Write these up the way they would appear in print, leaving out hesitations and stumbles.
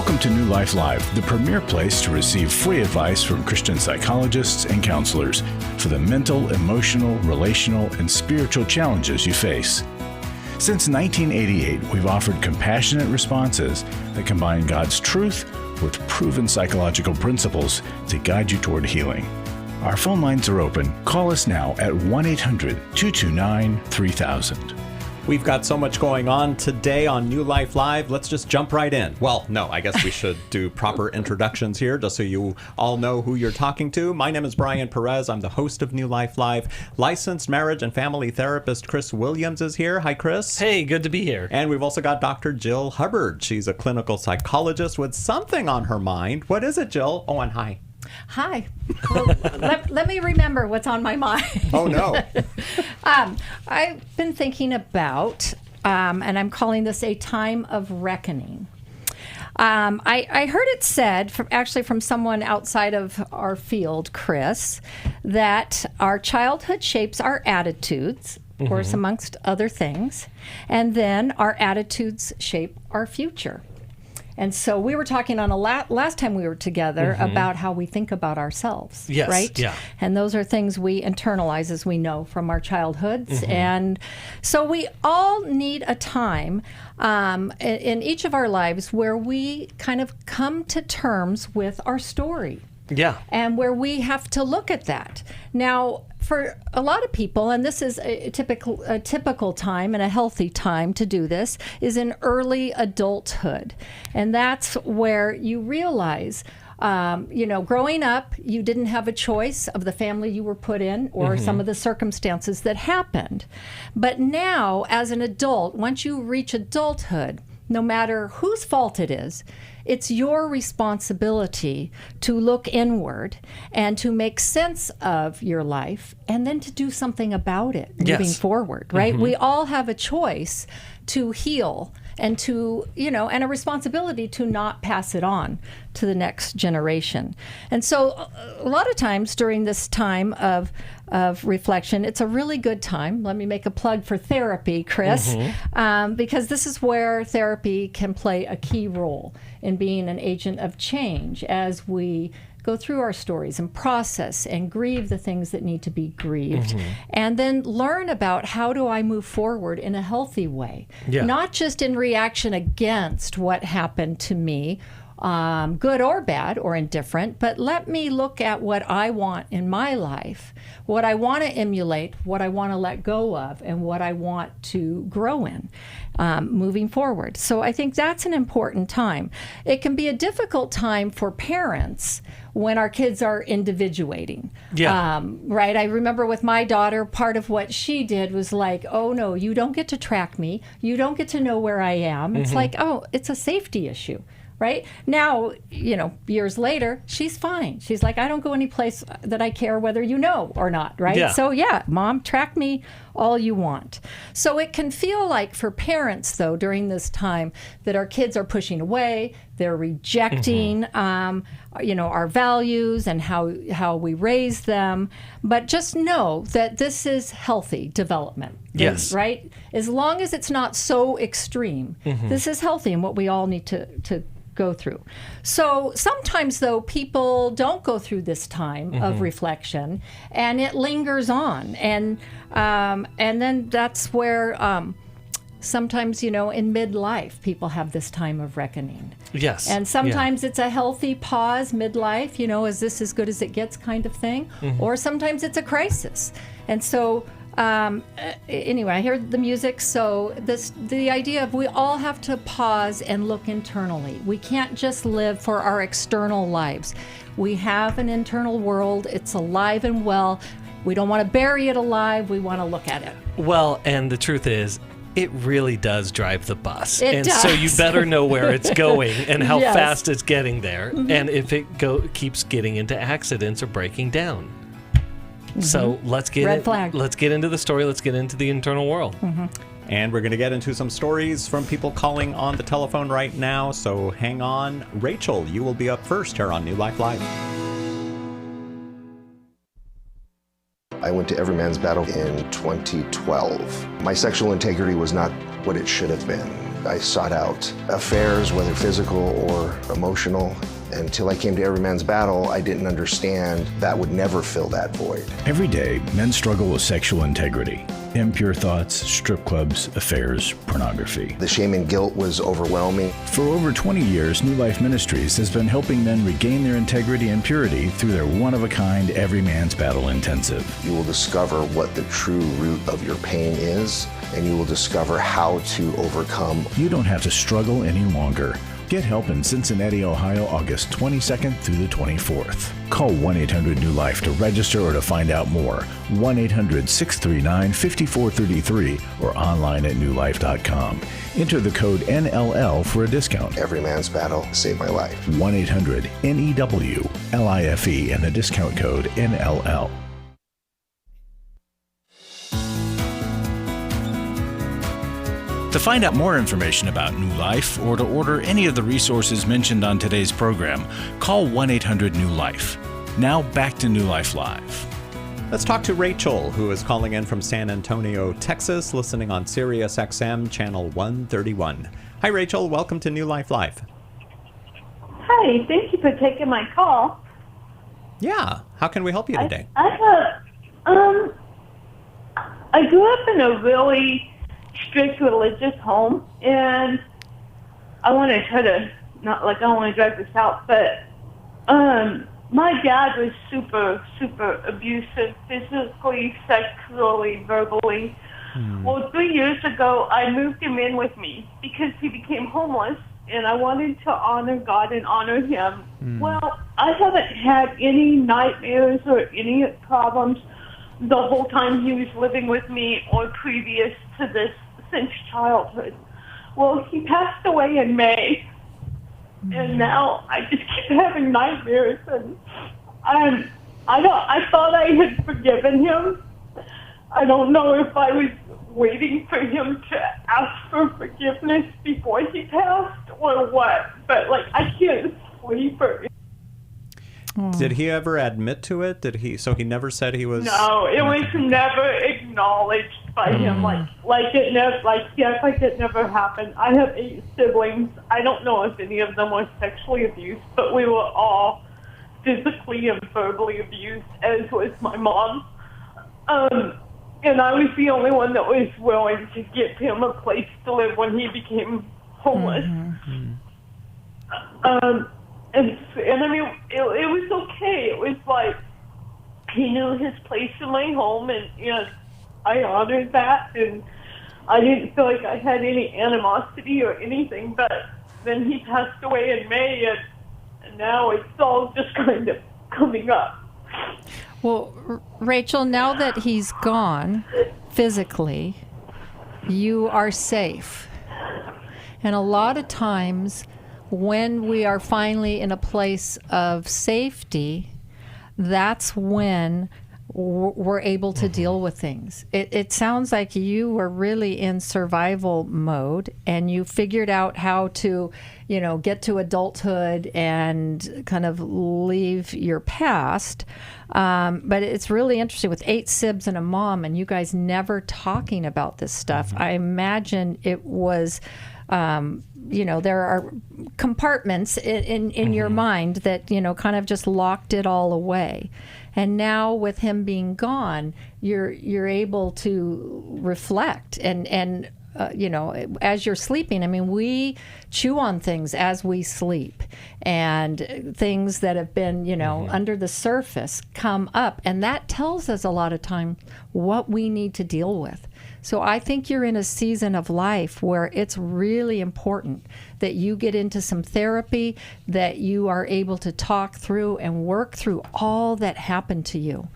Welcome to New Life Live, the premier place to receive free advice from Christian psychologists and counselors for the mental, emotional, relational, and spiritual challenges you face. Since 1988, we've offered compassionate responses that combine God's truth with proven psychological principles to guide you toward healing. Our phone lines are open. Call us now at 1-800-229-3000. We've got so much going on today on New Life Live. Let's just jump right in. Well, no, I guess we should do proper introductions here just so you all know who you're talking to. My name is Brian Perez. I'm the host of New Life Live. Licensed marriage and family therapist Chris Williams is here. Hi, Chris. Hey, good to be here. And we've also got Dr. Jill Hubbard. She's a clinical psychologist with something on her mind. What is it, Jill? Oh, and hi. Hi. Well, let me remember what's on my mind. Oh, no. I've been thinking about, and I'm calling this a time of reckoning. I heard it said, from someone outside of our field, Chris, that our childhood shapes our attitudes, of course, amongst other things, and then our attitudes shape our future. And so we were talking on last time we were together about how we think about ourselves, yes, right? Yeah. And those are things we internalize, as we know, from our childhoods. And so we all need a time in each of our lives where we kind of come to terms with our story. Yeah. And where we have to look at that. Now, for a lot of people, and this is a typical time and a healthy time to do this, is in early adulthood. And that's where you realize, growing up, you didn't have a choice of the family you were put in or some of the circumstances that happened. But now, as an adult, once you reach adulthood, no matter whose fault it is, it's your responsibility to look inward and to make sense of your life and then to do something about it moving forward, right? We all have a choice to heal and and a responsibility to not pass it on to the next generation. And so a lot of times during this time of reflection, it's a really good time. Let me make a plug for therapy, Chris, because this is where therapy can play a key role in being an agent of change as we go through our stories and process and grieve the things that need to be grieved, and then learn about how do I move forward in a healthy way, not just in reaction against what happened to me, good or bad or indifferent, but let me look at what I want in my life, what I want to emulate, what I want to let go of, and what I want to grow in moving forward. So I think that's an important time. It can be a difficult time for parents when our kids are individuating. Right? I remember with my daughter, part of what she did was like, oh no, you don't get to track me. You don't get to know where I am. It's like, oh, it's a safety issue. Right? Now, years later, she's fine. She's like, I don't go any place that I care whether you know or not, right? Yeah. So yeah, Mom, track me all you want. So it can feel like for parents, though, during this time that our kids are pushing away, they're rejecting, our values and how we raise them. But just know that this is healthy development. Yes. Right? As long as it's not so extreme, this is healthy and what we all need to go through. So sometimes, though, people don't go through this time of reflection, and it lingers on, and then that's where sometimes, in midlife, people have this time of reckoning. Yes. And sometimes it's a healthy pause midlife, is this as good as it gets kind of thing, or sometimes it's a crisis. And so anyway, I hear the music, so the idea of we all have to pause and look internally. We can't just live for our external lives. We have an internal world. It's alive and well. We don't want to bury it alive. We want to look at it. Well, and the truth is, it really does drive the bus. It does. So you better know where it's going and how Yes. fast it's getting there, and if it keeps getting into accidents or breaking down. So let's get into the story. Let's get into the internal world. And we're going to get into some stories from people calling on the telephone right now. So hang on. Rachel, you will be up first here on New Life Live. I went to Every Man's Battle in 2012. My sexual integrity was not what it should have been. I sought out affairs, whether physical or emotional. Until I came to Every Man's Battle, I didn't understand that would never fill that void. Every day, men struggle with sexual integrity, impure thoughts, strip clubs, affairs, pornography. The shame and guilt was overwhelming. For over 20 years, New Life Ministries has been helping men regain their integrity and purity through their one-of-a-kind Every Man's Battle Intensive. You will discover what the true root of your pain is, and you will discover how to overcome. You don't have to struggle any longer. Get help in Cincinnati, Ohio, August 22nd through the 24th. Call 1-800-NEW-LIFE to register or to find out more. 1-800-639-5433 or online at newlife.com. Enter the code NLL for a discount. Every Man's Battle saved my life. 1-800-NEWLIFE and the discount code NLL. To find out more information about New Life or to order any of the resources mentioned on today's program, call 1-800-NEW-LIFE. Now back to New Life Live. Let's talk to Rachel, who is calling in from San Antonio, Texas, listening on Sirius XM channel 131. Hi, Rachel. Welcome to New Life Live. Hi. Thank you for taking my call. Yeah. How can we help you today? I grew up in a really strict religious home, and I want to try to I don't want to drag this out, but my dad was super abusive, physically, sexually, verbally. Well, 3 years ago, I moved him in with me because he became homeless, and I wanted to honor God and honor him. Well, I haven't had any nightmares or any problems the whole time he was living with me or previous to this since childhood. Well, he passed away in May, and now I just keep having nightmares, and I thought I had forgiven him. I don't know if I was waiting for him to ask for forgiveness before he passed or what, but I can't sleep or. Did he ever admit to it? So he never said he was. No, it was never acknowledged by him. Yes, it never happened. I have 8 siblings. I don't know if any of them were sexually abused, but we were all physically and verbally abused, as was my mom. And I was the only one that was willing to give him a place to live when he became homeless. And I mean, it was okay. It was he knew his place in my home, and I honored that, and I didn't feel like I had any animosity or anything. But then he passed away in May, and now it's all just kind of coming up. Well, Rachel, now that he's gone physically, you are safe. And a lot of times when we are finally in a place of safety, that's when we're able to deal with things. It sounds like you were really in survival mode, and you figured out how to, get to adulthood and kind of leave your past. But it's really interesting with 8 sibs and a mom, and you guys never talking about this stuff. I imagine it was, there are compartments in your mind that, kind of just locked it all away. And now with him being gone, you're able to reflect and as you're sleeping. I mean, we chew on things as we sleep, and things that have been, under the surface come up, and that tells us a lot of time what we need to deal with. So I think you're in a season of life where it's really important that you get into some therapy, that you are able to talk through and work through all that happened to you.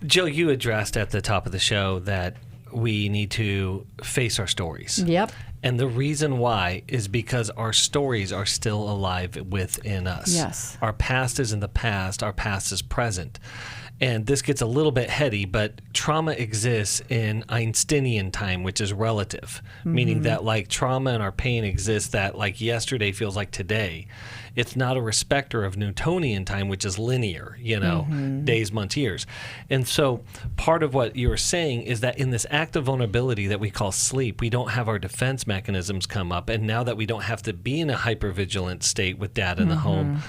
Jill, you addressed at the top of the show that we need to face our stories. Yep. And the reason why is because our stories are still alive within us. Yes. Our past is in the past. Our past is present. And this gets a little bit heady, but trauma exists in Einsteinian time, which is relative, meaning that like trauma and our pain exists that like yesterday feels like today. It's not a respecter of Newtonian time, which is linear, days, months, years. And so part of what you were saying is that in this act of vulnerability that we call sleep, we don't have our defense mechanisms come up. And now that we don't have to be in a hypervigilant state with dad in the home,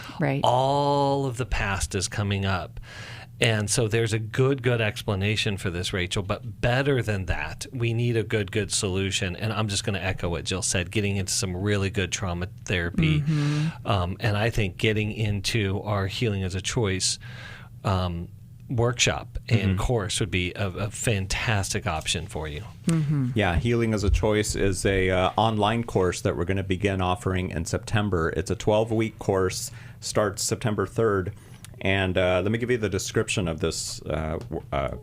all of the past is coming up. And so there's a good explanation for this, Rachel. But better than that, we need a good solution. And I'm just going to echo what Jill said, getting into some really good trauma therapy. And I think getting into our Healing as a Choice workshop and course would be a fantastic option for you. Yeah, Healing as a Choice is a online course that we're going to begin offering in September. It's a 12-week course, starts September 3rd. And let me give you the description of this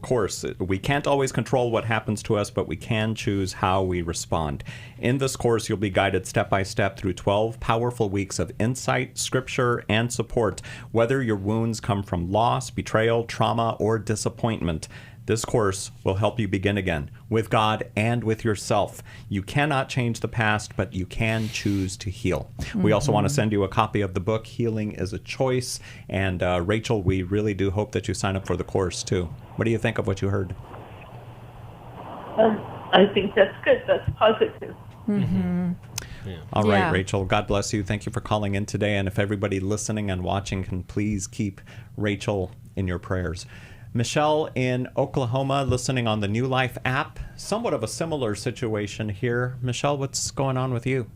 course. We can't always control what happens to us, but we can choose how we respond. In this course, you'll be guided step by step through 12 powerful weeks of insight, scripture, and support, whether your wounds come from loss, betrayal, trauma, or disappointment. This course will help you begin again with God and with yourself. You cannot change the past, but you can choose to heal. We also want to send you a copy of the book, Healing is a Choice. And Rachel, we really do hope that you sign up for the course too. What do you think of what you heard? I think that's good. That's positive. All right, Rachel, God bless you. Thank you for calling in today. And if everybody listening and watching can please keep Rachel in your prayers. Michelle in Oklahoma, listening on the New Life app. Somewhat of a similar situation here. Michelle, what's going on with you?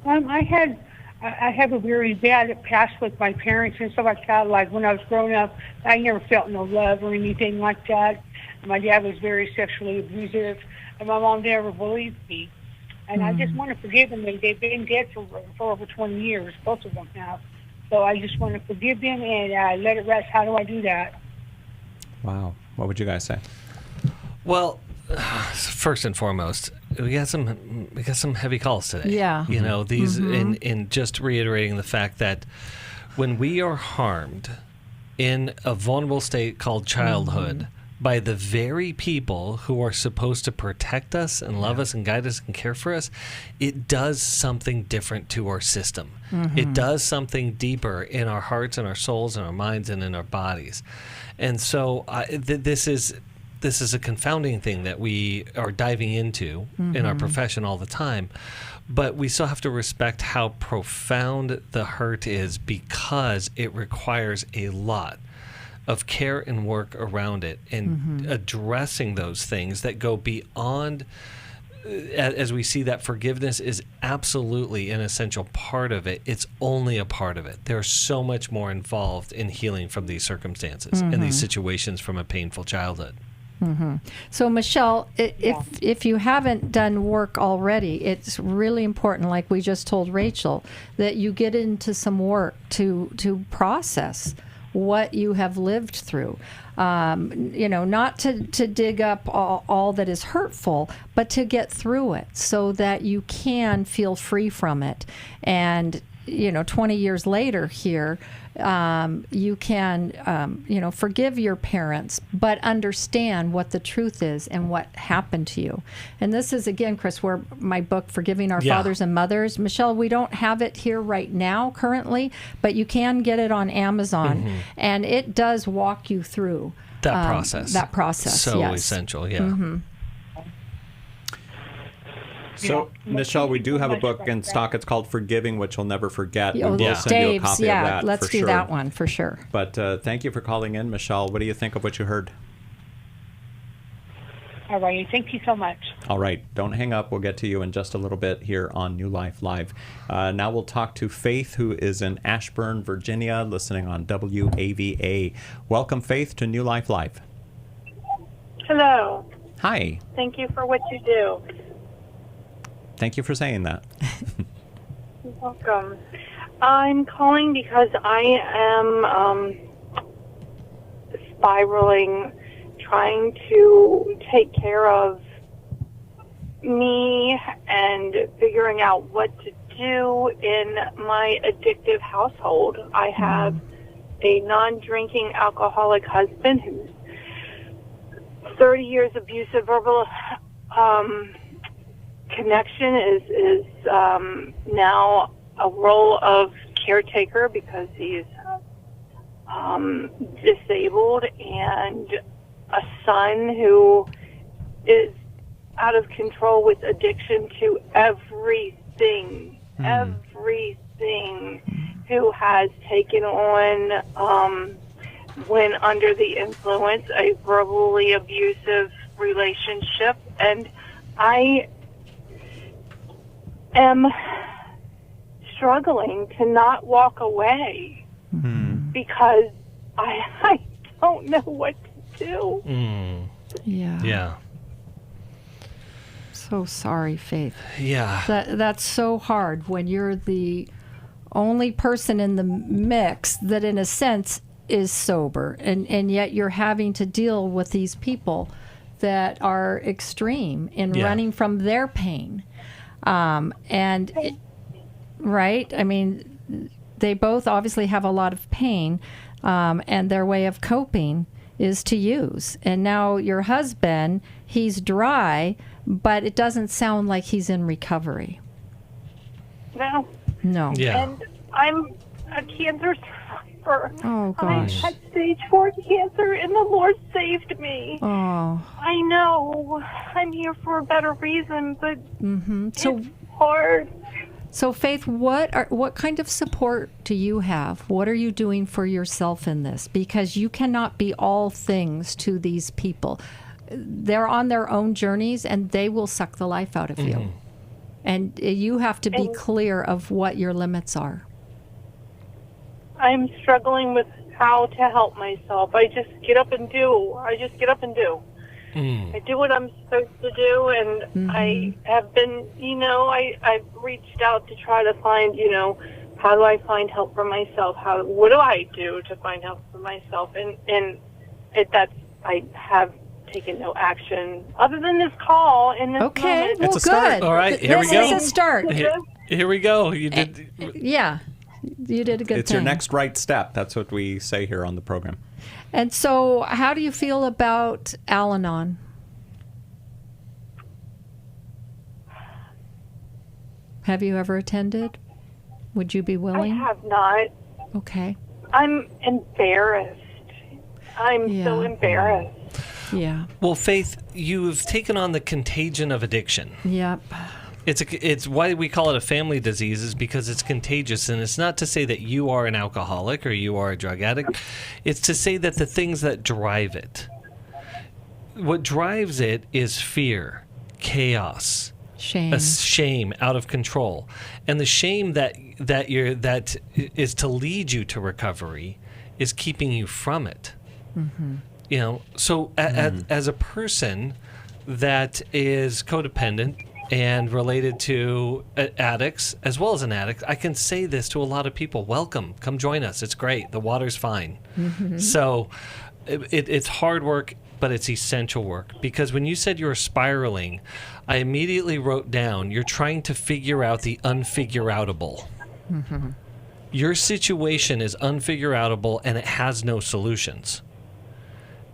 I have a very bad past with my parents and stuff like that. Like when I was growing up, I never felt no love or anything like that. My dad was very sexually abusive, and my mom never believed me. And I just want to forgive them. They've been dead for over 20 years, both of them have. So I just want to forgive them and let it rest. How do I do that? Wow. What would you guys say? Well, first and foremost, we got some heavy calls today. Yeah. These in just reiterating the fact that when we are harmed in a vulnerable state called childhood by the very people who are supposed to protect us and love us and guide us and care for us, it does something different to our system. It does something deeper in our hearts and our souls and our minds and in our bodies. And so this is a confounding thing that we are diving into in our profession all the time. But we still have to respect how profound the hurt is, because it requires a lot of care and work around it and addressing those things that go beyond, as we see that forgiveness is absolutely an essential part of it. It's only a part of it. There's so much more involved in healing from these circumstances and these situations from a painful childhood. So, Michelle, if you haven't done work already, it's really important, like we just told Rachel, that you get into some work to process what you have lived through. Not to dig up all that is hurtful, but to get through it so that you can feel free from it. And, 20 years later here, you can, forgive your parents, but understand what the truth is and what happened to you. And this is, again, Chris, where my book, Forgiving Our Fathers and Mothers. Michelle, we don't have it here right now currently, but you can get it on Amazon. And it does walk you through that process. So essential, So, Michelle, we do have a book in stock. It's called Forgiving What You'll Never Forget. We will send you a copy of that. Let's do that one for sure. But thank you for calling in, Michelle. What do you think of what you heard? All right. Thank you so much. All right. Don't hang up. We'll get to you in just a little bit here on New Life Live. Now we'll talk to Faith, who is in Ashburn, Virginia, listening on WAVA. Welcome, Faith, to New Life Live. Hello. Hi. Thank you for what you do. Thank you for saying that. You're welcome. I'm calling because I am spiraling, trying to take care of me and figuring out what to do in my addictive household. I have a non-drinking alcoholic husband who's 30 years abusive verbal connection is now a role of caretaker because he's disabled, and a son who is out of control with addiction to everything, who has taken on, when under the influence, a verbally abusive relationship. And I am struggling to not walk away because I don't know what to do. Yeah. Yeah. So sorry, Faith. Yeah. That's so hard when you're the only person in the mix that, in a sense, is sober, and yet you're having to deal with these people that are extreme in running from their pain. Right? I mean, they both obviously have a lot of pain, and their way of coping is to use. And now your husband, he's dry, but it doesn't sound like he's in recovery. No. Yeah. And I'm a cancer survivor. Oh, gosh. I had stage 4 cancer, and the Lord saved me. Oh. I know. I'm here for a better reason, but So, it's hard. So, Faith, what kind of support do you have? What are you doing for yourself in this? Because you cannot be all things to these people. They're on their own journeys, and they will suck the life out of you. And you have to be clear of what your limits are. I'm struggling with how to help myself. I just get up and do. I do what I'm supposed to do, and I have been, I've reached out to try to find, how do I find help for myself? What do I do to find help for myself? And I have taken no action other than this call in this moment. Well, It's a start. good. All right, here we go. This is a start. Here we go. You did. Yeah, you did a good It's thing. your next right step. That's what we say here on the program. And so, how do you feel about Al-Anon? Have you ever attended? Would you be I willing? have not. Okay. I'm embarrassed. I'm so embarrassed. Yeah. Well, Faith, you've taken on the contagion of addiction. Yep. It's why we call it a family disease, is because it's contagious. And it's not to say that you are an alcoholic or you are a drug addict. It's to say that the things that drive it, what drives it is fear, chaos, shame, out of control. And the shame that is to lead you to recovery is keeping you from it. So as a person that is codependent and related to addicts, as well as an addict, I can say this to a lot of people: welcome, come join us, it's great, the water's fine. So it's hard work, but it's essential work. Because when you said you were spiraling, I immediately wrote down, you're trying to figure out the unfigure-outable. Your situation is unfigure-outable, and it has no solutions.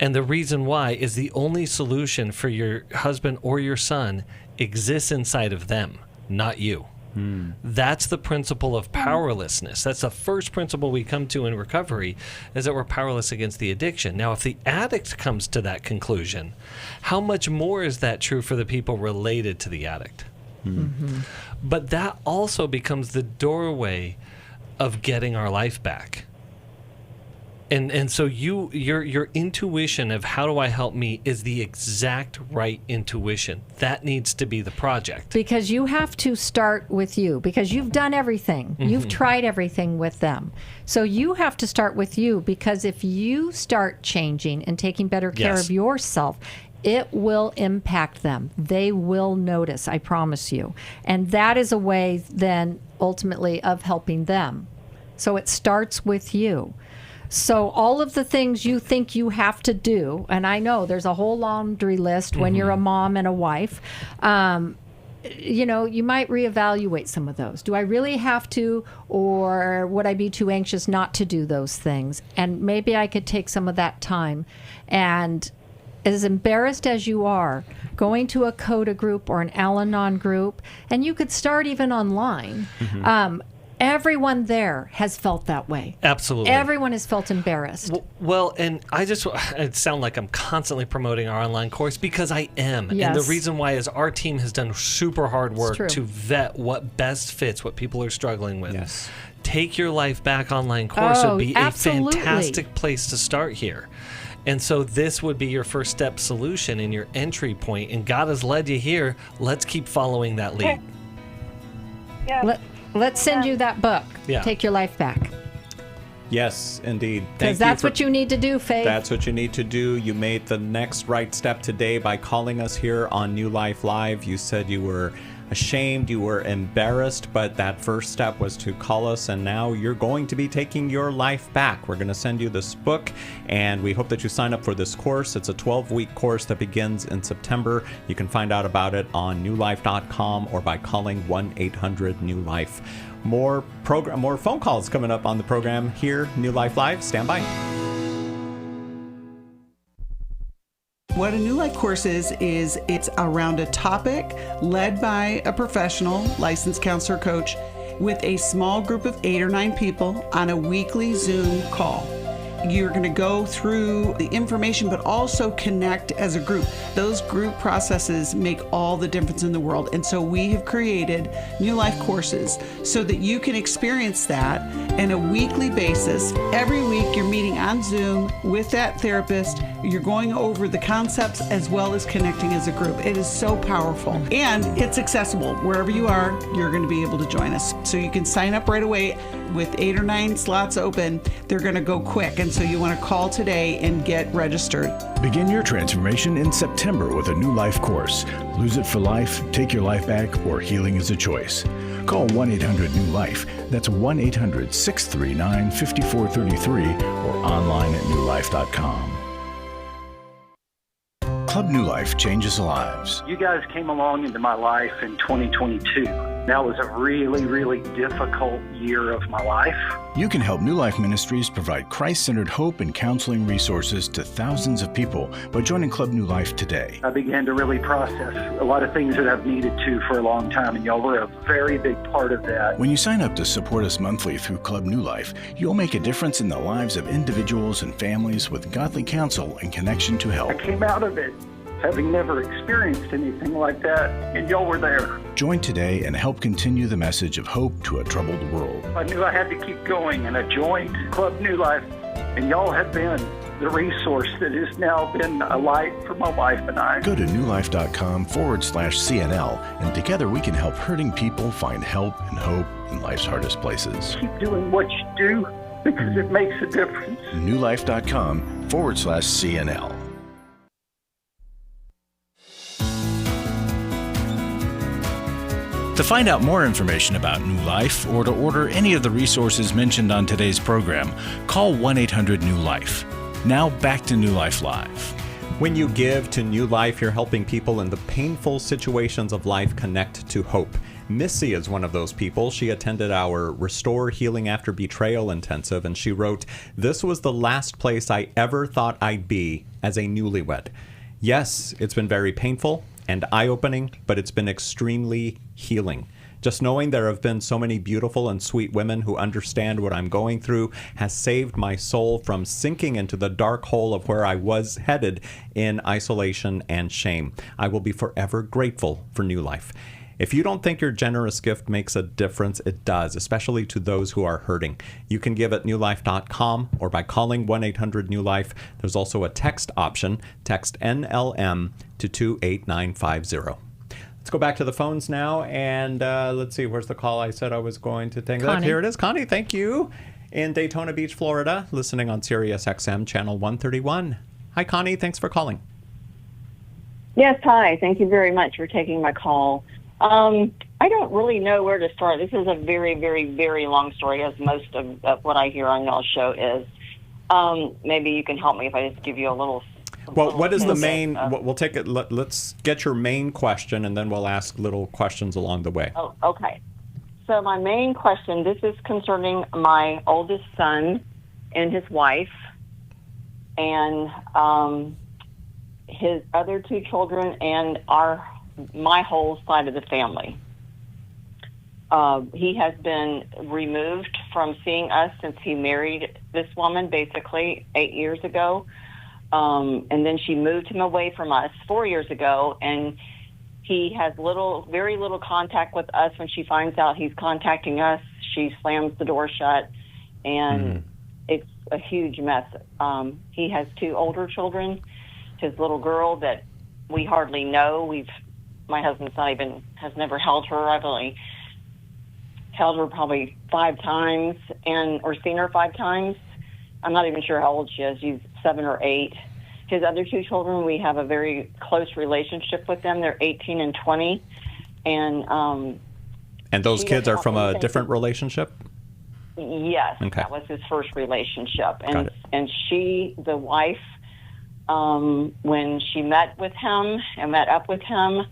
And the reason why is the only solution for your husband or your son exists inside of them, not you. That's the principle of powerlessness. That's the first principle we come to in recovery, is that we're powerless against the addiction. Now, if the addict comes to that conclusion, how much more is that true for the people related to the addict? But that also becomes the doorway of getting our life back. And so your intuition of how do I help me is the exact right intuition. That needs to be the project. Because you have to start with you, because you've done everything. You've tried everything with them. So you have to start with you, because if you start changing and taking better care of yourself, it will impact them. They will notice, I promise you. And that is a way then ultimately of helping them. So it starts with you. So all of the things you think you have to do, and I know there's a whole laundry list when you're a mom and a wife, you might reevaluate some of those. Do I really have to, or would I be too anxious not to do those things? And maybe I could take some of that time. And as embarrassed as you are, going to a CODA group or an Al-Anon group, and you could start even online, everyone there has felt that way. Absolutely. Everyone has felt embarrassed. Well, and it sounds like I'm constantly promoting our online course, because I am. Yes. And the reason why is our team has done super hard work true. to vet what best fits what people are struggling with. Yes. Take Your Life Back online course would be absolutely. a fantastic place to start here. And so this would be your first step solution and your entry point. And God has led you here. Let's keep following that lead. Yeah. Let's send you that book, Yeah. Take Your Life Back. Yes, indeed. Because that's what you need to do, Faith. That's what you need to do. You made the next right step today by calling us here on New Life Live. You said you were ashamed, you were embarrassed, but that first step was to call us, and now you're going to be taking your life back. We're going to send you this book, and we hope that you sign up for this course. It's a 12-week course that begins in September. You can find out about it on newlife.com or by calling 1-800-NEW-LIFE. More phone calls coming up on the program here, New Life Live. Stand by. What a New Life course is it's around a topic led by a professional, licensed counselor coach, with a small group of 8 or 9 people on a weekly Zoom call. You're going to go through the information, but also connect as a group. Those group processes make all the difference in the world. And so we have created New Life courses so that you can experience that on a weekly basis. Every week you're meeting on Zoom with that therapist. You're going over the concepts as well as connecting as a group. It is so powerful. And it's accessible. Wherever you are, you're going to be able to join us. So you can sign up right away. With 8 or 9 slots open, they're going to go quick. And so you want to call today and get registered. Begin your transformation in September with a New Life course. Lose it for life, take your life back, or healing is a choice. Call 1-800-NEW-LIFE. That's 1-800-639-5433 or online at newlife.com. Club New Life changes lives. You guys came along into my life in 2022. That was a really, really difficult year of my life. You can help New Life Ministries provide Christ-centered hope and counseling resources to thousands of people by joining Club New Life today. I began to really process a lot of things that I've needed to for a long time, and y'all were a very big part of that. When you sign up to support us monthly through Club New Life, you'll make a difference in the lives of individuals and families with godly counsel and connection to help. I came out of it having never experienced anything like that, and y'all were there. Join today and help continue the message of hope to a troubled world. I knew I had to keep going, and I joined Club New Life, and y'all have been the resource that has now been a light for my wife and I. Go to newlife.com/CNL, and together we can help hurting people find help and hope in life's hardest places. Keep doing what you do because it makes a difference. newlife.com/CNL. To find out more information about New Life or to order any of the resources mentioned on today's program, call 1-800-NEW-LIFE. Now back to New Life Live. When you give to New Life, you're helping people in the painful situations of life connect to hope. Missy is one of those people. She attended our Restore Healing After Betrayal intensive, and she wrote, "This was the last place I ever thought I'd be as a newlywed. Yes, it's been very painful and eye-opening, but it's been extremely healing. Just knowing there have been so many beautiful and sweet women who understand what I'm going through has saved my soul from sinking into the dark hole of where I was headed in isolation and shame. I will be forever grateful for New Life." If you don't think your generous gift makes a difference, it does, especially to those who are hurting. You can give at newlife.com or by calling 1-800-NEW-LIFE. There's also a text option. Text NLM to 28950. Let's go back to the phones now, and let's see, where's the call I said I was going to take? Connie. Here it is. Connie, thank you. In Daytona Beach, Florida, listening on Sirius XM Channel 131. Hi, Connie. Thanks for calling. Yes, hi. Thank you very much for taking my call. I don't really know where to start. This is a very, very, very long story, as most of what I hear on y'all's show is. Maybe you can help me if I just give you a little Well, what is the Okay. main? We'll take it. Let's get your main question, and then we'll ask little questions along the way. Oh, okay. So my main question, this is concerning my oldest son and his wife and his other 2 children and my whole side of the family. He has been removed from seeing us since he married this woman basically 8 years ago. And then she moved him away from us 4 years ago, and he has very little contact with us. When she finds out he's contacting us, she slams the door shut, and it's a huge mess. He has 2 older children. His little girl that we hardly know. My husband's has never held her. I've only held her probably 5 times or seen her 5 times. I'm not even sure how old she is. She's 7 or 8. His other 2 children, we have a very close relationship with them. They're 18 and 20. And those kids are from a different relationship? Yes. Okay. That was his first relationship. Got it. And she, the wife, when she met with him and met up with him,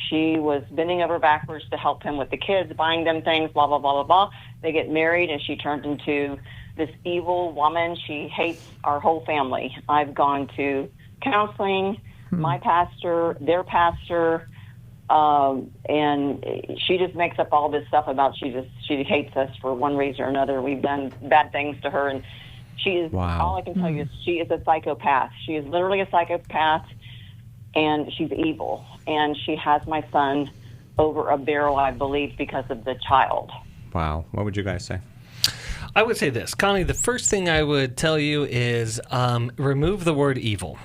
she was bending over backwards to help him with the kids, buying them things, blah, blah, blah, blah, blah. They get married, and she turned into this evil woman. She hates our whole family. I've gone to counseling, my pastor, their pastor, and she just makes up all this stuff about she hates us for one reason or another. We've done bad things to her, and she is, all I can tell you is she is a psychopath. She is literally a psychopath, and she's evil. And she has my son over a barrel, I believe, because of the child. Wow. What would you guys say? I would say this, Connie. The first thing I would tell you is remove the word evil.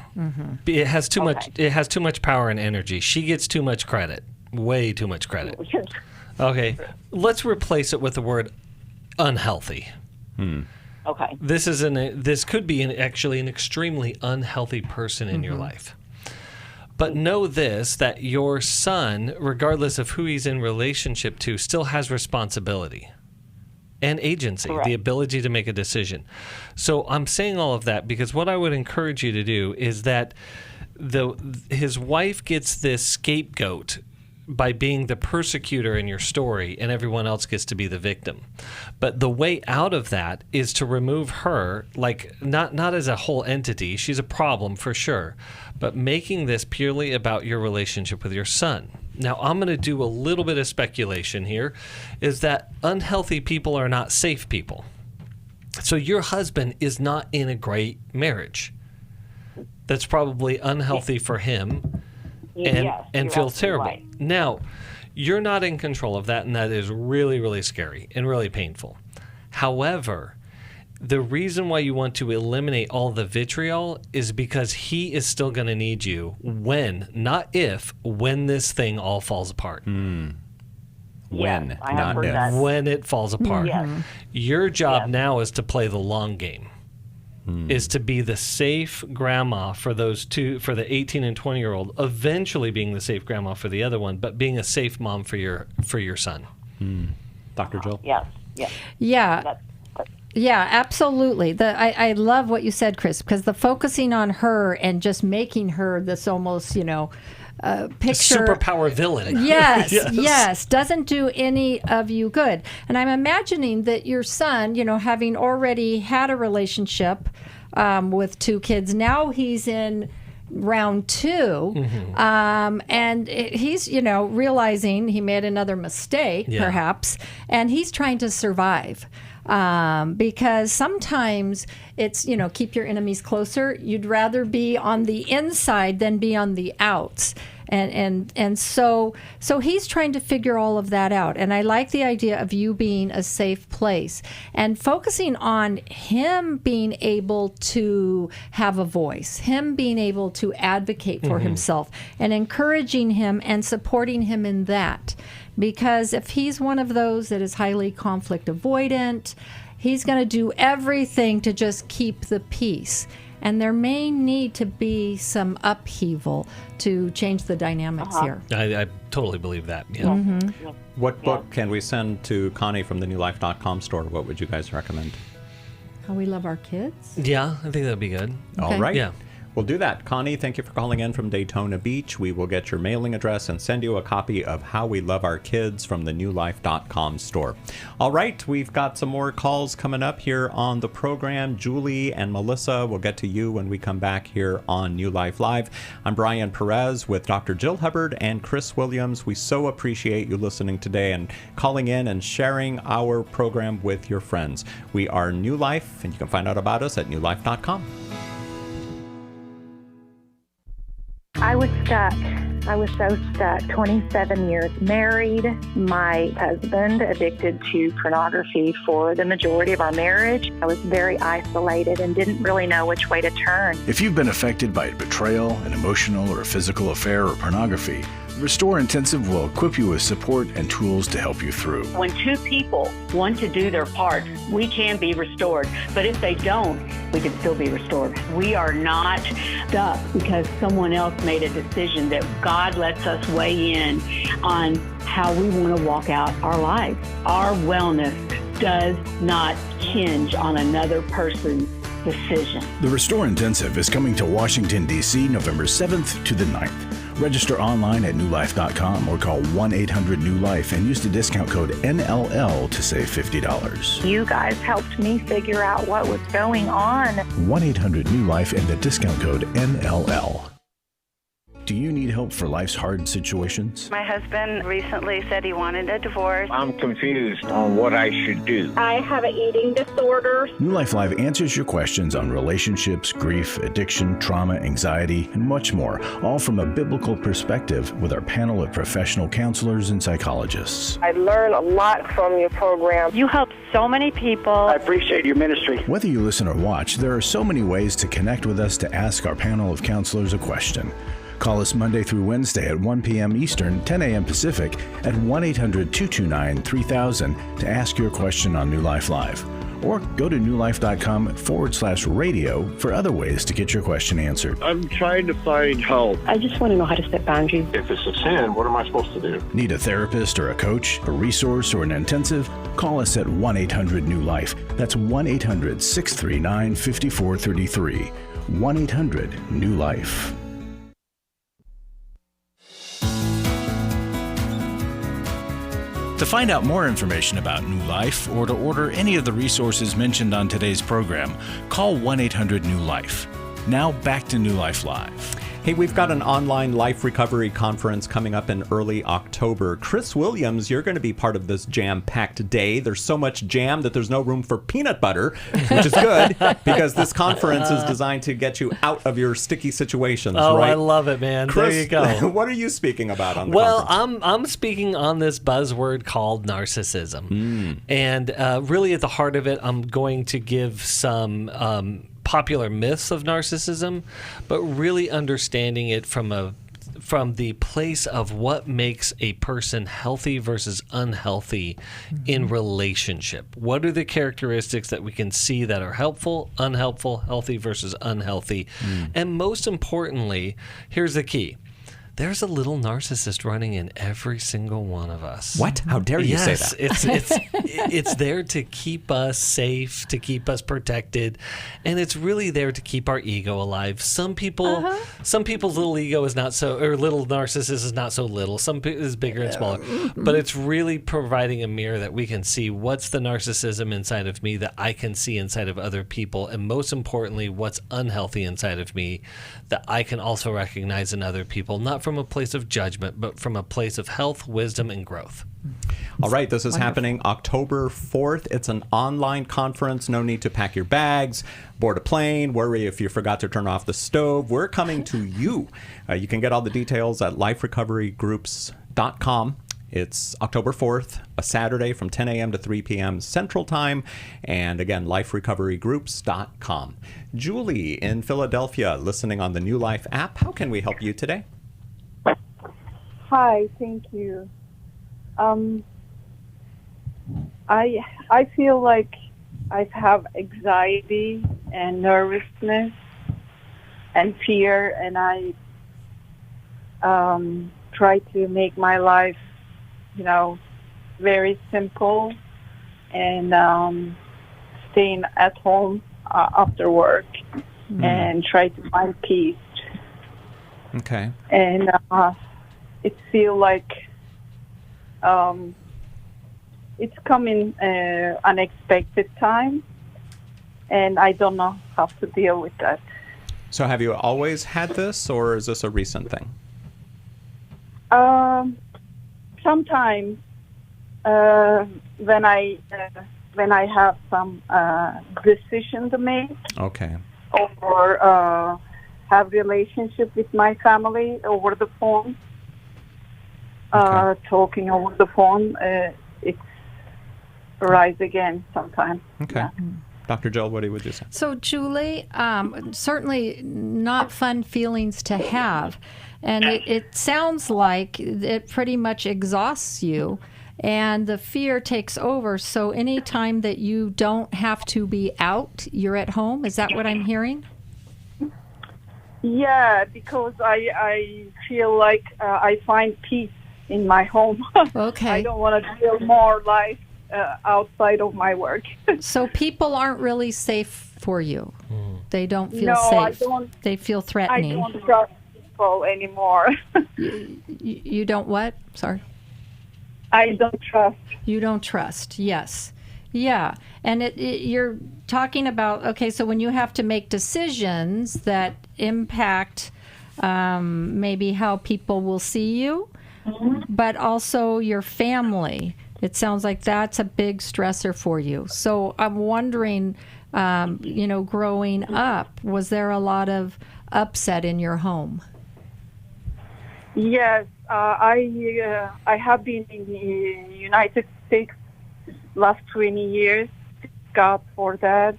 It has too much. It has too much power and energy. She gets too much credit, way too much credit. Okay, let's replace it with the word unhealthy. Okay. This could be actually an extremely unhealthy person in your life. But know this, that your son, regardless of who he's in relationship to, still has responsibility and agency, the ability to make a decision. So I'm saying all of that because what I would encourage you to do is that his wife gets this scapegoat by being the persecutor in your story, and everyone else gets to be the victim. But the way out of that is to remove her, like not as a whole entity. She's a problem for sure, but making this purely about your relationship with your son. Now, I'm going to do a little bit of speculation here, is that unhealthy people are not safe people. So your husband is not in a great marriage. That's probably unhealthy for him. And feels terrible. Right. Now, you're not in control of that, and that is really, really scary and really painful. However, the reason why you want to eliminate all the vitriol is because he is still going to need you when, not if, when this thing all falls apart. When, not if. When it falls apart. Yes. Your job now is to play the long game. Is to be the safe grandma for those 2, for the 18 and 20-year-old, eventually being the safe grandma for the other one, but being a safe mom for your son. Dr. Jill? Yes. Yeah. Yeah, absolutely. I love what you said, Chris, because the focusing on her and just making her this almost, picture superpower villain. Yes, doesn't do any of you good. And I'm imagining that your son, having already had a relationship with 2 kids, now he's in round 2, and he's realizing he made another mistake, perhaps, and he's trying to survive. Because sometimes it's, keep your enemies closer. You'd rather be on the inside than be on the outs. And so he's trying to figure all of that out. And I like the idea of you being a safe place and focusing on him being able to have a voice, him being able to advocate for himself, and encouraging him and supporting him in that. Because if he's one of those that is highly conflict avoidant, he's going to do everything to just keep the peace. And there may need to be some upheaval to change the dynamics here. I totally believe that. Yeah. What book can we send to Connie from the newlife.com store? What would you guys recommend? How We Love Our Kids? Yeah, I think that'd be good. All right. Yeah. We'll do that. Connie, thank you for calling in from Daytona Beach. We will get your mailing address and send you a copy of How We Love Our Kids from the newlife.com store. All right, we've got some more calls coming up here on the program. Julie and Melissa, we'll get to you when we come back here on New Life Live. I'm Brian Perez with Dr. Jill Hubbard and Chris Williams. We so appreciate you listening today and calling in and sharing our program with your friends. We are New Life, and you can find out about us at newlife.com. I was stuck. I was so stuck. 27 years married. My husband addicted to pornography for the majority of our marriage. I was very isolated and didn't really know which way to turn. If you've been affected by betrayal, an emotional or physical affair, or pornography, Restore Intensive will equip you with support and tools to help you through. When two people want to do their part, we can be restored. But if they don't, we can still be restored. We are not stuck because someone else made a decision. That God lets us weigh in on how we want to walk out our lives. Our wellness does not hinge on another person's decision. The Restore Intensive is coming to Washington, D.C. November 7th to the 9th. Register online at newlife.com or call 1-800-NEW-LIFE and use the discount code NLL to save $50. You guys helped me figure out what was going on. 1-800-NEW-LIFE and the discount code NLL. Do you need help for life's hard situations? My husband recently said he wanted a divorce. I'm confused on what I should do. I have an eating disorder. New Life Live answers your questions on relationships, grief, addiction, trauma, anxiety, and much more, all from a biblical perspective with our panel of professional counselors and psychologists. I learn a lot from your program. You help so many people. I appreciate your ministry. Whether you listen or watch, there are so many ways to connect with us to ask our panel of counselors a question. Call us Monday through Wednesday at 1 p.m. Eastern, 10 a.m. Pacific at 1-800-229-3000 to ask your question on New Life Live. Or go to newlife.com/radio for other ways to get your question answered. I'm trying to find help. I just want to know how to set boundaries. If it's a sin, what am I supposed to do? Need a therapist or a coach, a resource, or an intensive? Call us at 1-800-NEW-LIFE. That's 1-800-639-5433. 1-800-NEW-LIFE. To find out more information about New Life or to order any of the resources mentioned on today's program, call 1-800-NEW-LIFE. Now back to New Life Live. Hey, we've got an online life recovery conference coming up in early October. Chris Williams, you're going to be part of this jam-packed day. There's so much jam that there's no room for peanut butter, which is good because this conference is designed to get you out of your sticky situations, right? I love it, man. Chris, there you go. What are you speaking about on the conference? I'm speaking on this buzzword called narcissism. And really at the heart of it, I'm going to give some popular myths of narcissism, but really understanding it from the place of what makes a person healthy versus unhealthy in relationship. What are the characteristics that we can see that are helpful, unhelpful, healthy versus unhealthy? And most importantly, here's the key. There's a little narcissist running in every single one of us. What? How dare you say that? It's there to keep us safe, to keep us protected, and it's really there to keep our ego alive. Some people's little ego is not so, or little narcissist is not so little. Some is bigger and smaller, but it's really providing a mirror that we can see what's the narcissism inside of me that I can see inside of other people, and most importantly, what's unhealthy inside of me that I can also recognize in other people, not from a place of judgment, but from a place of health, wisdom, and growth. All right, this is happening October 4th. It's an online conference. No need to pack your bags, board a plane, worry if you forgot to turn off the stove. We're coming to you. You can get all the details at liferecoverygroups.com. It's October 4th, a Saturday from 10 a.m. to 3 p.m. Central Time. And again, liferecoverygroups.com. Julie in Philadelphia, listening on the New Life app. How can we help you today? Hi, thank you. I feel like I have anxiety and nervousness and fear, and I try to make my life, very simple and staying at home after work. and try to find peace. Okay. And it feels like it's coming unexpected time, and I don't know how to deal with that. So have you always had this, or is this a recent thing? Sometimes when I have some decision to make, Okay. or have relationship with my family over the phone, talking over the phone, it's rise again sometimes. Okay. Yeah. Dr. Jill, what would you say? So, Julie, certainly not fun feelings to have. And it sounds like it pretty much exhausts you and the fear takes over. So anytime that you don't have to be out, you're at home. Is that what I'm hearing? Yeah, because I feel like I find peace in my home. Okay. I don't want to feel more life outside of my work. So people aren't really safe for you. They don't feel No, safe. I don't, they feel I threatening. don't trust people anymore. You don't what? Sorry. I don't trust. You don't trust. Yes. Yeah. And you're talking about, okay, so when you have to make decisions that impact maybe how people will see you, but also your family. It sounds like that's a big stressor for you. So I'm wondering, growing up, was there a lot of upset in your home? Yes, I have been in the United States last 20 years. God for that.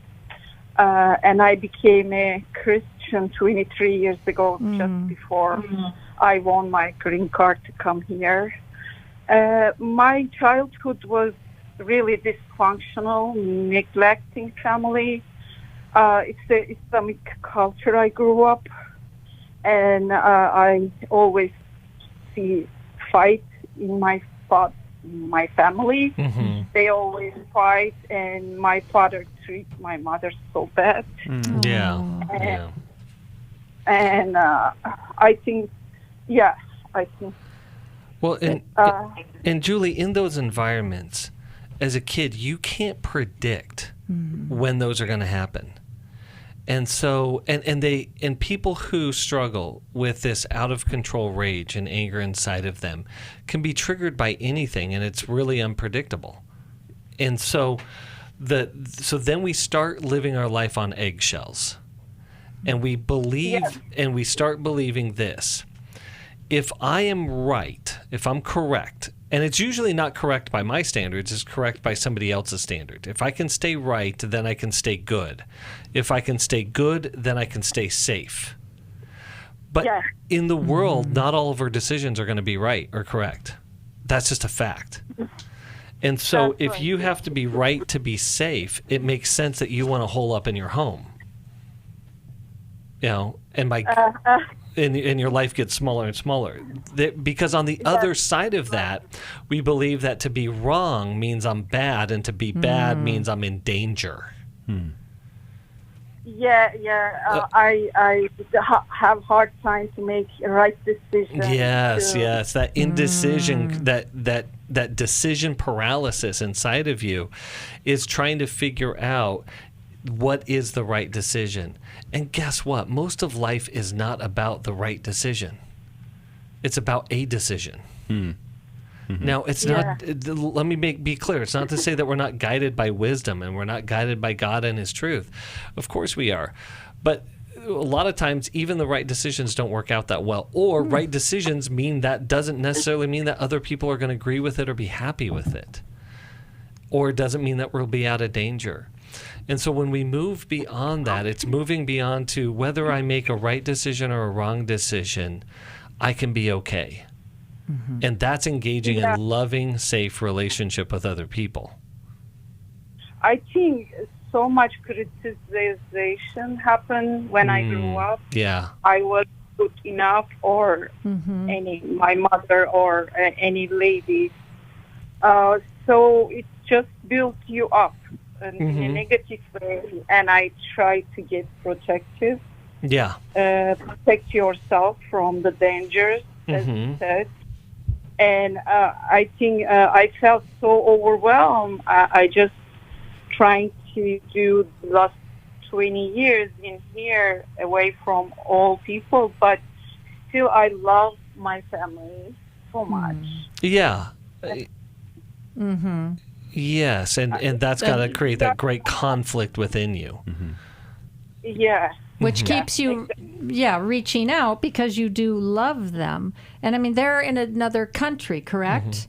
And I became a Christian 23 years ago, just before I won my green card to come here. My childhood was really dysfunctional, neglecting family. It's the Islamic culture I grew up, and I always see fight in my family. They always fight, and my father treats my mother so bad. And I think. Well, and Julie, in those environments, as a kid, you can't predict when those are going to happen. And so, and people who struggle with this out of control rage and anger inside of them can be triggered by anything, and it's really unpredictable. And so, then we start living our life on eggshells, and we believe, and we start believing this: if I am right, if I'm correct, and it's usually not correct by my standards, it's correct by somebody else's standard. If I can stay right, then I can stay good. If I can stay good, then I can stay safe. But in the world, not all of our decisions are going to be right or correct. That's just a fact. And so if you have to be right to be safe, it makes sense that you want to hole up in your home. And and your life gets smaller and smaller. Because on the other side of that, we believe that to be wrong means I'm bad, and to be bad means I'm in danger. I have hard time to make a right decision. Yes, that indecision, that decision paralysis inside of you is trying to figure out what is the right decision. And guess what? Most of life is not about the right decision. It's about a decision. Now, it's not, let me be clear, it's not to say that we're not guided by wisdom and we're not guided by God and His truth. Of course we are. But a lot of times, even the right decisions don't work out that well. Or right decisions doesn't necessarily mean that other people are going to agree with it or be happy with it. Or it doesn't mean that we'll be out of danger. And so when we move beyond that, it's moving beyond to whether I make a right decision or a wrong decision, I can be okay. And that's engaging in loving, safe relationship with other people. I think so much criticization happened when I grew up. I was good enough, or my mother or any lady. So it just built you up. in a negative way, and I try to get protective. Yeah. Protect yourself from the dangers, as you said. And I think I felt so overwhelmed. I just trying to do the last 20 years in here away from all people, but still I love my family so much. Yeah. Yes, and that's got to create that great conflict within you. Yeah. Which keeps you, reaching out because you do love them. And I mean, they're in another country, correct?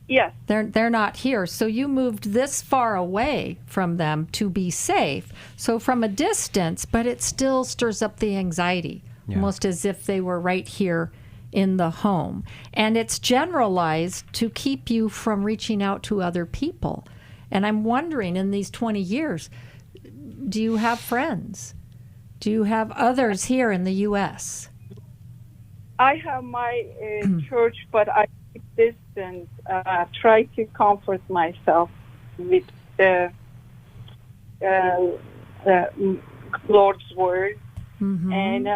Yes. They're not here. So you moved this far away from them to be safe. So from a distance, but it still stirs up the anxiety, almost as if they were right here in the home. And it's generalized to keep you from reaching out to other people. And I'm wondering, in these 20 years, do you have friends? Do you have others here in the U.S.? I have my church, but I keep distance. Try to comfort myself with the Lord's word, and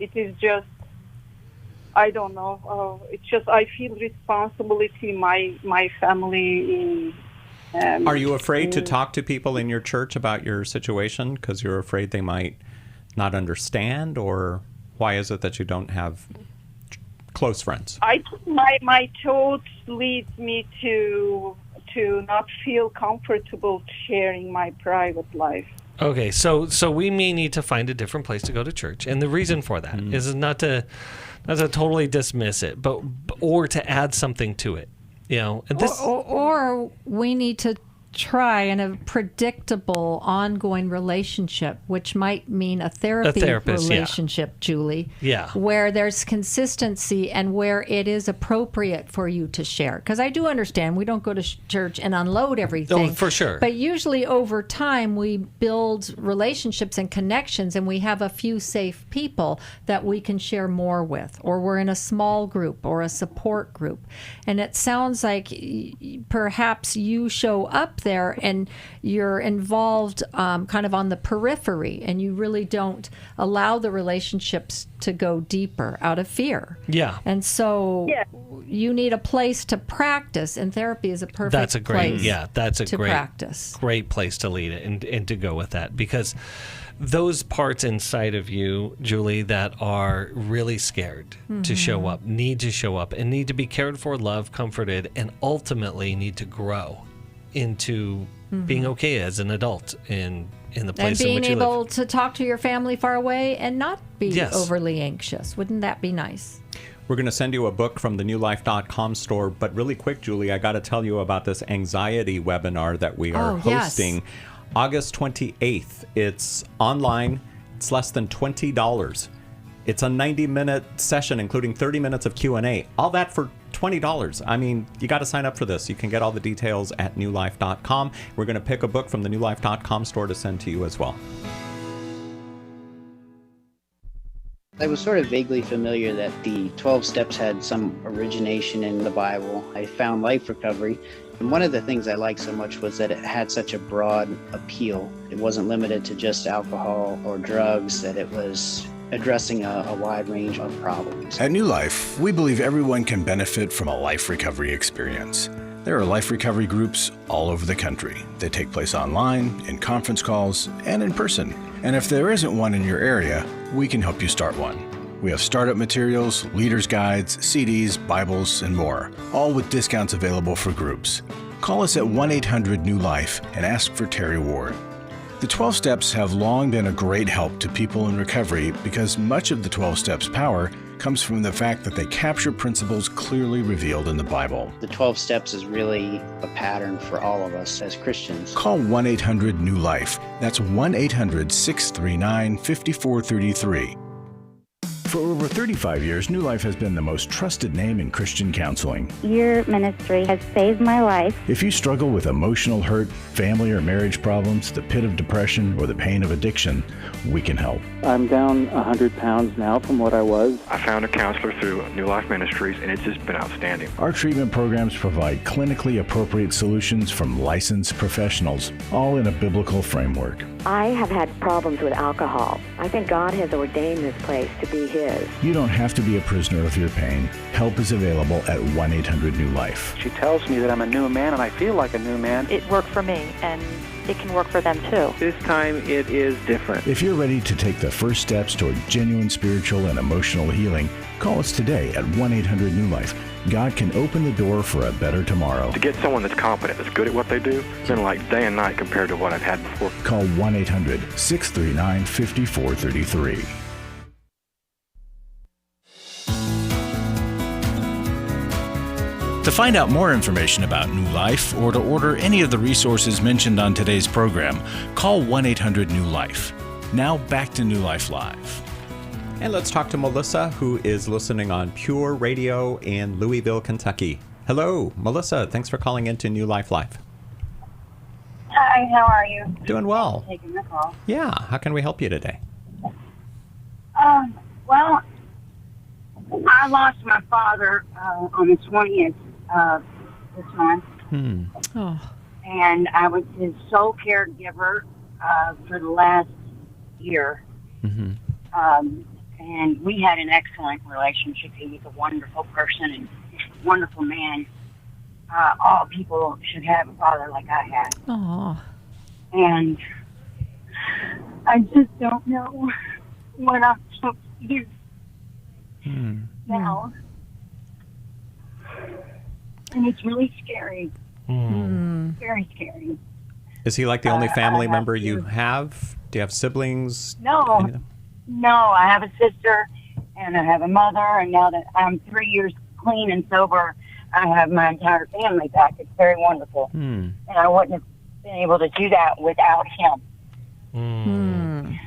it is just, I don't know. It's just I feel responsibility. My family. Are you afraid to talk to people in your church about your situation because you're afraid they might not understand, or why is it that you don't have close friends? I think my thoughts lead me to not feel comfortable sharing my private life. Okay, so we may need to find a different place to go to church, and the reason for that is not to totally dismiss it, or to add something to it. And this, or we need to try in a predictable, ongoing relationship, which might mean a therapist relationship, Julie. Yeah. Where there's consistency and where it is appropriate for you to share. Because I do understand we don't go to church and unload everything. Oh, for sure. But usually over time we build relationships and connections, and we have a few safe people that we can share more with, or we're in a small group or a support group. And it sounds like perhaps you show up there and you're involved kind of on the periphery, and you really don't allow the relationships to go deeper out of fear. Yeah. And so you need a place to practice, and therapy is a perfect place to practice. Great place to lead it and to go with that, because those parts inside of you, Julie, that are really scared to show up, need to show up, and need to be cared for, loved, comforted, and ultimately need to grow into being okay as an adult in the place in which you live. And being able to talk to your family far away and not be overly anxious. Wouldn't that be nice? We're going to send you a book from the newlife.com store, but really quick, Julie, I got to tell you about this anxiety webinar that we are hosting August 28th. It's online. It's less than $20. It's a 90-minute session, including 30 minutes of Q&A. All that for $20. I mean, you got to sign up for this. You can get all the details at newlife.com. We're going to pick a book from the newlife.com store to send to you as well. I was sort of vaguely familiar that the 12 steps had some origination in the Bible. I found life recovery, and one of the things I liked so much was that it had such a broad appeal. It wasn't limited to just alcohol or drugs, that it was addressing a wide range of problems. At New Life, we believe everyone can benefit from a life recovery experience. There are life recovery groups all over the country. They take place online, in conference calls, and in person. And if there isn't one in your area, we can help you start one. We have startup materials, leaders' guides, CDs, Bibles, and more, all with discounts available for groups. Call us at 1-800-NEW-LIFE and ask for Terry Ward. The 12 steps have long been a great help to people in recovery because much of the 12 steps' power comes from the fact that they capture principles clearly revealed in the Bible. The 12 steps is really a pattern for all of us as Christians. Call 1-800-NEW-LIFE. That's 1-800-639-5433. For over 35 years, New Life has been the most trusted name in Christian counseling. Your ministry has saved my life. If you struggle with emotional hurt, family or marriage problems, the pit of depression, or the pain of addiction, we can help. I'm down 100 pounds now from what I was. I found a counselor through New Life Ministries, and it's just been outstanding. Our treatment programs provide clinically appropriate solutions from licensed professionals, all in a biblical framework. I have had problems with alcohol. I think God has ordained this place to be His. You don't have to be a prisoner of your pain. Help is available at 1-800-NEW-LIFE. She tells me that I'm a new man, and I feel like a new man. It worked for me, and it can work for them too. This time it is different. If you're ready to take the first steps toward genuine spiritual and emotional healing, call us today at 1-800-NEW-LIFE. God can open the door for a better tomorrow. To get someone that's competent, that's good at what they do, it's been like day and night compared to what I've had before. Call 1-800-639-5433. To find out more information about New Life or to order any of the resources mentioned on today's program, call 1-800-NEW-LIFE. Now back to New Life Live. And let's talk to Melissa, who is listening on Pure Radio in Louisville, Kentucky. Hello, Melissa. Thanks for calling into New Life Live. Hi, how are you? Doing well. Taking the call. Yeah. How can we help you today? Well, I lost my father on the 20th of this month. Oh. And I was his sole caregiver for the last year. Mm-hmm. And we had an excellent relationship. He was a wonderful person and wonderful man. All people should have a father like I had. Oh. And I just don't know what I'm supposed to do now. And it's really scary. Very scary. Is he like the only family member you have? Do you have siblings? No. No, I have a sister, and I have a mother, and now that I'm 3 years clean and sober, I have my entire family back. It's very wonderful. And I wouldn't have been able to do that without him.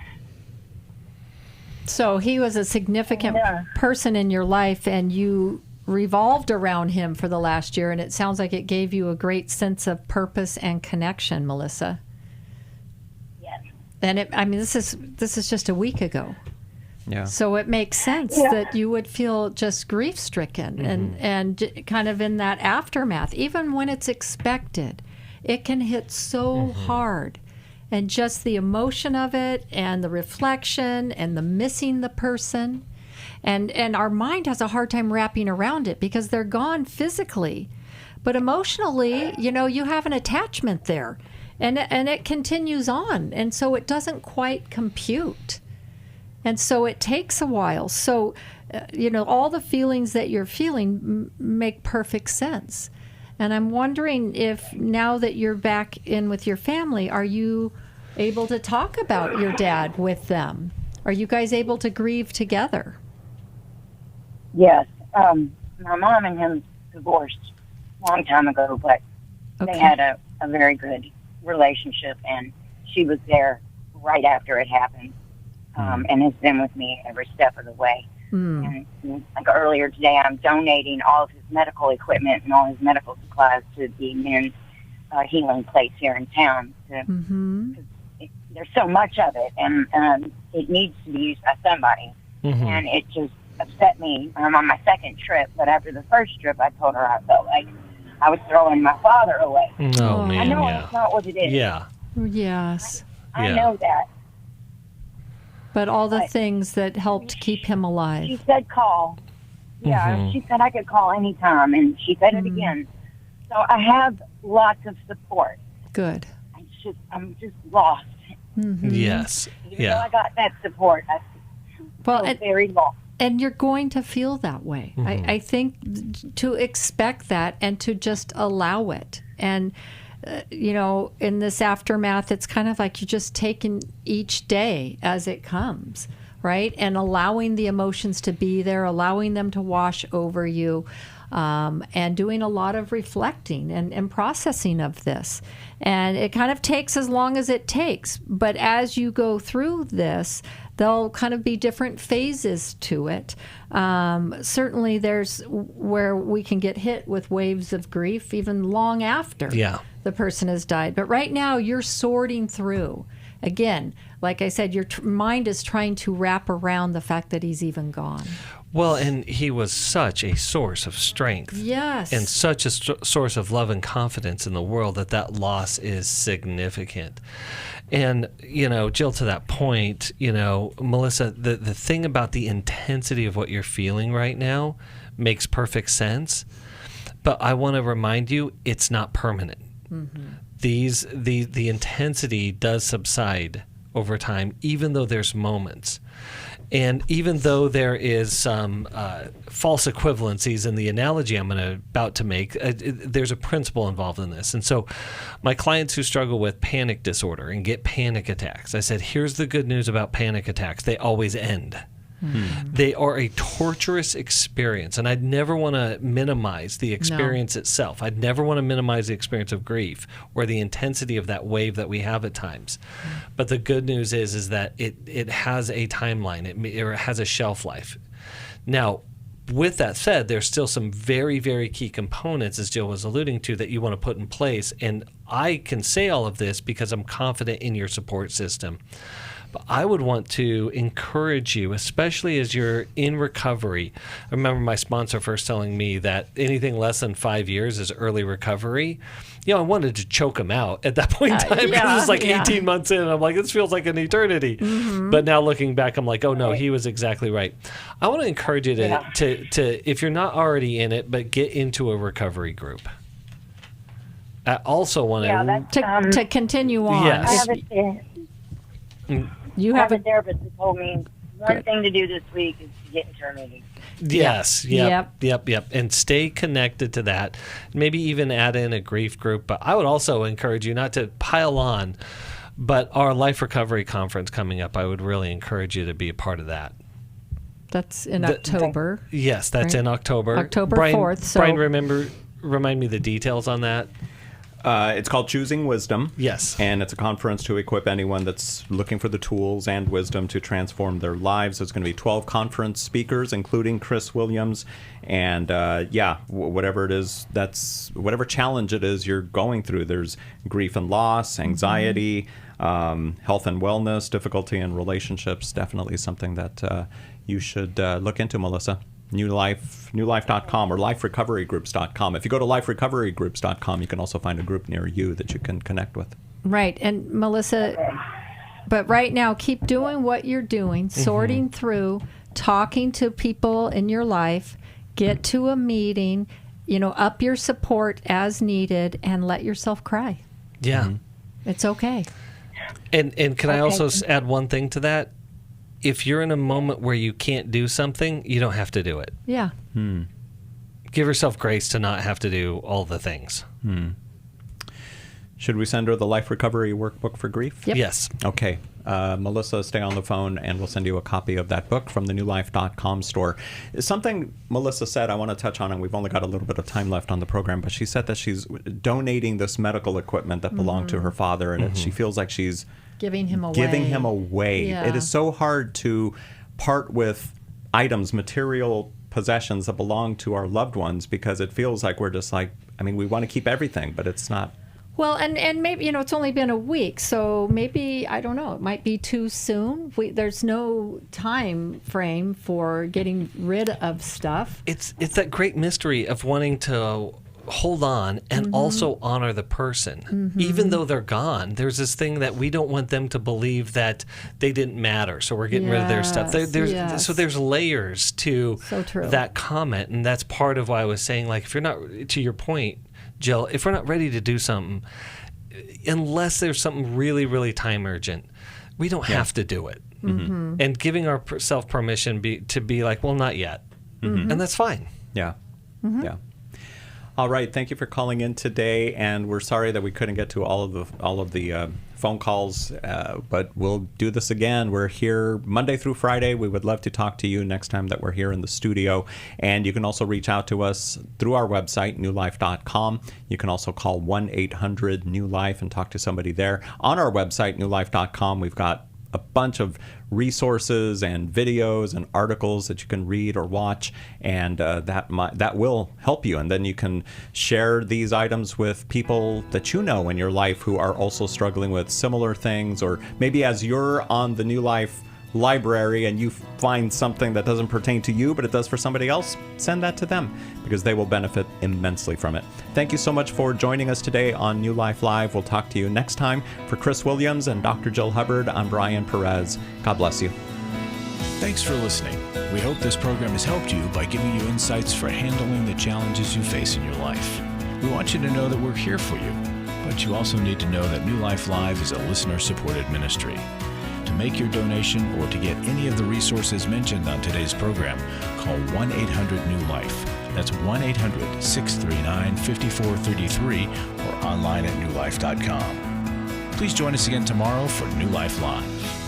So he was a significant person in your life, and you revolved around him for the last year, and it sounds like it gave you a great sense of purpose and connection, Melissa. And this is just a week ago. Yeah. So it makes sense that you would feel just grief-stricken and kind of in that aftermath. Even when it's expected, it can hit so hard. And just the emotion of it and the reflection and the missing the person. And our mind has a hard time wrapping around it because they're gone physically. But emotionally, you have an attachment there. And it continues on. And so it doesn't quite compute. And so it takes a while. So, all the feelings that you're feeling make perfect sense. And I'm wondering if now that you're back in with your family, are you able to talk about your dad with them? Are you guys able to grieve together? Yes. My mom and him divorced a long time ago, but they had a very good relationship, and she was there right after it happened, and has been with me every step of the way. And like earlier today, I'm donating all of his medical equipment and all his medical supplies to the men's healing place here in town. There's so much of it, and it needs to be used by somebody. And it just upset me. I'm on my second trip, but after the first trip, I told her I felt like I was throwing my father away. Oh, man, I know that's not what it is. Yeah. Yes. I know that. But all the things that helped keep him alive. She said call. Yeah, she said I could call anytime, and she said it again. So I have lots of support. Good. I'm just lost. Yes. Even though I got that support, I feel very lost. And you're going to feel that way. I think to expect that and to just allow it. And, in this aftermath, it's kind of like you're just taking each day as it comes, right? And allowing the emotions to be there, allowing them to wash over you, and doing a lot of reflecting and processing of this. And it kind of takes as long as it takes. But as you go through this, There'll kind of be different phases to it. Certainly there's where we can get hit with waves of grief even long after the person has died. But right now you're sorting through. Again, like I said, your mind is trying to wrap around the fact that he's even gone. Well, and he was such a source of strength. Yes. And such a source of love and confidence in the world that loss is significant. And, Jill, to that point, Melissa, the thing about the intensity of what you're feeling right now makes perfect sense. But I want to remind you, it's not permanent. Mm-hmm. The intensity does subside over time, even though there's moments. And even though there is some false equivalencies in the analogy I'm about to make, there's a principle involved in this. And so my clients who struggle with panic disorder and get panic attacks, I said, here's the good news about panic attacks. They always end. They are a torturous experience, and I'd never want to minimize the experience itself. I'd never want to minimize the experience of grief or the intensity of that wave that we have at times. But the good news is that it has a timeline, it has a shelf life. Now, with that said, there's still some very, very key components, as Jill was alluding to, that you want to put in place. And I can say all of this because I'm confident in your support system. But I would want to encourage you, especially as you're in recovery. I remember my sponsor first telling me that anything less than 5 years is early recovery. I wanted to choke him out at that point in time because it was like 18 months in. And I'm like, this feels like an eternity. Mm-hmm. But now looking back, I'm like, oh, no, he was exactly right. I want to encourage you to, if you're not already in it, but get into a recovery group. I also want to continue on. Yes. You have a therapist who told me one thing to do this week is to get into a meeting. Yes. Yep. And stay connected to that. Maybe even add in a grief group. But I would also encourage you not to pile on, but our Life Recovery Conference coming up, I would really encourage you to be a part of that. That's in October. Yes, that's in October. October 4th. Brian, remind me the details on that. It's called Choosing Wisdom. Yes. And it's a conference to equip anyone that's looking for the tools and wisdom to transform their lives. There's going to be 12 conference speakers, including Chris Williams. And whatever it is, whatever challenge it is you're going through, there's grief and loss, anxiety, health and wellness, difficulty in relationships. Definitely something that you should look into, Melissa. newlife.com or liferecoverygroups.com. If you go to liferecoverygroups.com, you can also find a group near you that you can connect with. Right. And Melissa, but right now, keep doing what you're doing, sorting through, talking to people in your life, get to a meeting, up your support as needed, and let yourself cry. Yeah. It's okay. And can I also add one thing to that? If you're in a moment where you can't do something, you don't have to do it. Yeah. Give yourself grace to not have to do all the things. Should we send her the Life Recovery Workbook for Grief? Yep. Yes. Okay. Melissa, stay on the phone, and we'll send you a copy of that book from the newlife.com store. Something Melissa said I want to touch on, and we've only got a little bit of time left on the program, but she said that she's donating this medical equipment that belonged to her father, and she feels like she's giving him away. Yeah. It is so hard to part with items, material possessions that belong to our loved ones, because it feels like we're just like, we want to keep everything, but it's not. Well, and maybe, it's only been a week, so maybe, I don't know, it might be too soon. There's no time frame for getting rid of stuff. It's that great mystery of wanting to hold on and also honor the person. Even though they're gone, there's this thing that we don't want them to believe that they didn't matter, so we're getting rid of their stuff. So there's layers to that comment, and that's part of why I was saying, like, if you're not, to your point, Jill, if we're not ready to do something, unless there's something really, really time urgent, we don't have to do it. And giving ourselves permission to be like, well, not yet. And that's fine. Yeah. Yeah. All right. Thank you for calling in today, and we're sorry that we couldn't get to all of the phone calls, but we'll do this again. We're here Monday through Friday. We would love to talk to you next time that we're here in the studio, and you can also reach out to us through our website, newlife.com. You can also call 1-800-NEW-LIFE and talk to somebody there. On our website, newlife.com, we've got a bunch of resources and videos and articles that you can read or watch, and that will help you. And then you can share these items with people that you know in your life who are also struggling with similar things, or maybe as you're on the New Life library and you find something that doesn't pertain to you but it does for somebody else, send that to them, because they will benefit immensely from it. Thank you so much for joining us today on New Life Live. We'll talk to you next time. For Chris Williams and Dr. Jill Hubbard, I'm Brian Perez. God bless you. Thanks for listening. We hope this program has helped you by giving you insights for handling the challenges you face in your life. We want you to know that we're here for you, but you also need to know that New Life Live is a listener-supported ministry. To make your donation or to get any of the resources mentioned on today's program, call 1-800-NEW-LIFE. That's 1-800-639-5433 or online at newlife.com. Please join us again tomorrow for New Life Live.